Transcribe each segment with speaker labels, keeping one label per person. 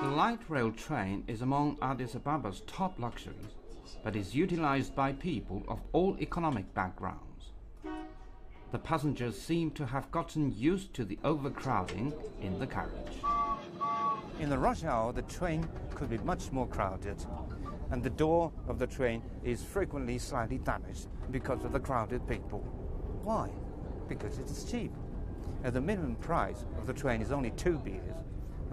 Speaker 1: The light rail train is among Addis Ababa's top luxuries, but is utilized by people of all economic backgrounds. The passengers seem to have gotten used to the overcrowding in the carriage. In the rush hour, the train could be much more crowded, and the door of the train is frequently slightly damaged because of the crowded people. Why? Because it is cheap. And the minimum price of the train is only 2 beers.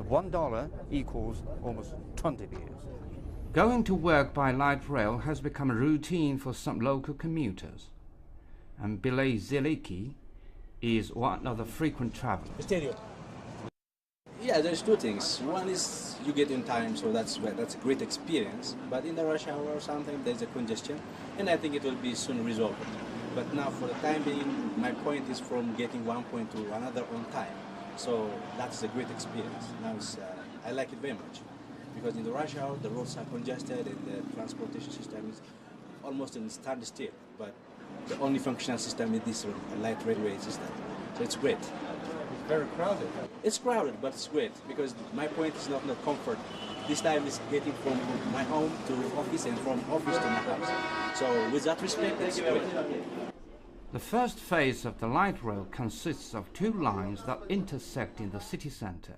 Speaker 1: $1 equals almost 20 beers. Going to work by light rail has become a routine for some local commuters, and Bilay Zeliki is one of the frequent travelers.
Speaker 2: Yeah, there's two things. One is you get in time, so that's a great experience. But in the rush hour or something, there's a congestion, and I think it will be soon resolved. But now, for the time being, my point is from getting one point to another on time. So that's a great experience. Now I like it very much, because in the rush hour, the roads are congested and the transportation system is almost in standstill. But the only functional system is this light railway system. So it's great.
Speaker 3: It's very crowded.
Speaker 2: It's crowded, but it's great, because my point is not comfort. This time is getting from my home to office and from office to my house. So with that respect, it's great.
Speaker 1: The first phase of the light rail consists of 2 lines that intersect in the city centre.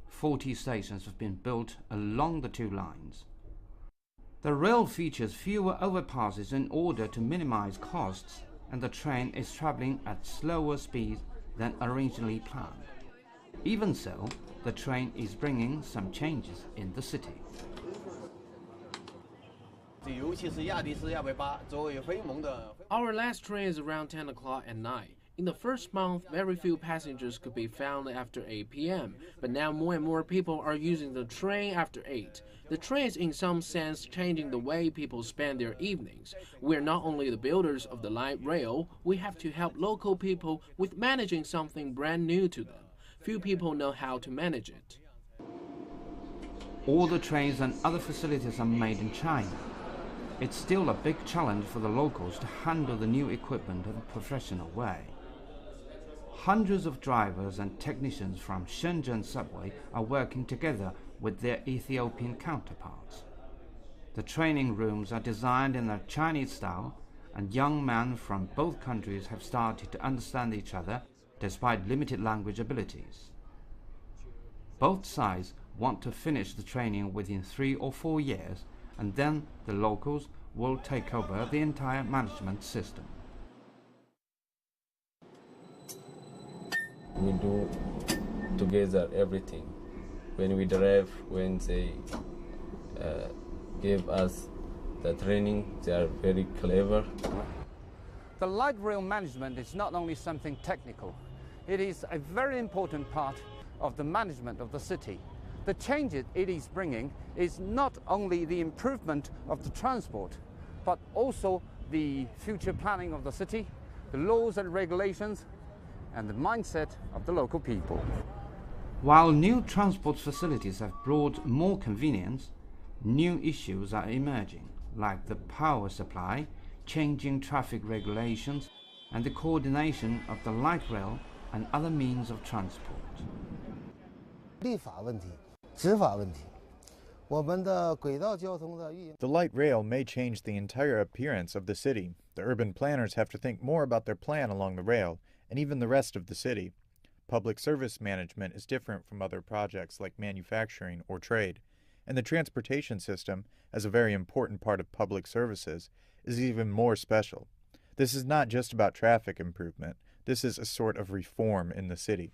Speaker 1: 40 stations have been built along the 2 lines. The rail features fewer overpasses in order to minimize costs, and the train is traveling at slower speeds than originally planned. Even so, the train is bringing some changes in the city.
Speaker 4: Our last train is around 10 o'clock at night. In the first month, very few passengers could be found after 8 p.m., but now more and more people are using the train after 8. The train is in some sense changing the way people spend their evenings. We're not only the builders of the light rail, we have to help local people with managing something brand new to them. Few people know how to manage it.
Speaker 1: All the trains and other facilities are made in China. It's still a big challenge for the locals to handle the new equipment in a professional way. Hundreds of drivers and technicians from Shenzhen subway are working together with their Ethiopian counterparts. The training rooms are designed in a Chinese style, and young men from both countries have started to understand each other despite limited language abilities. Both sides want to finish the training within 3 or 4 years, and then the locals will take over the entire management system.
Speaker 5: We do together everything. When we drive, when they give us the training, they are very clever.
Speaker 1: The light rail management is not only something technical, it is a very important part of the management of the city. The changes it is bringing is not only the improvement of the transport, but also the future planning of the city, the laws and regulations, and the mindset of the local people. While new transport facilities have brought more convenience, new issues are emerging, like the power supply, changing traffic regulations, and the coordination of the light rail and other means of transport.
Speaker 6: The light rail may change the entire appearance of the city. The urban planners have to think more about their plan along the rail, and even the rest of the city. Public service management is different from other projects like manufacturing or trade, and the transportation system, as a very important part of public services, is even more special. This is not just about traffic improvement. This is a sort of reform in the city.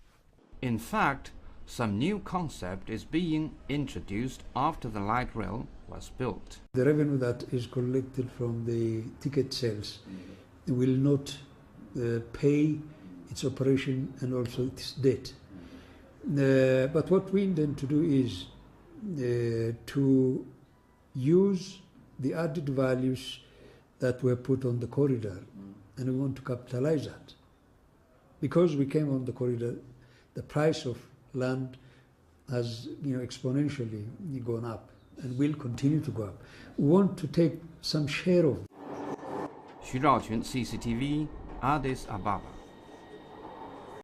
Speaker 1: In fact, some new concept is being introduced after the light rail was built.
Speaker 7: The revenue that is collected from the ticket sales will not pay its operation and also its debt. But what we intend to do is to use the added values that were put on the corridor, and we want to capitalize that. Because we came on the corridor, the price of land has exponentially gone up and will continue to go up. We want to take some share of it.
Speaker 1: Xu Zhaoqun, CCTV, Addis Ababa.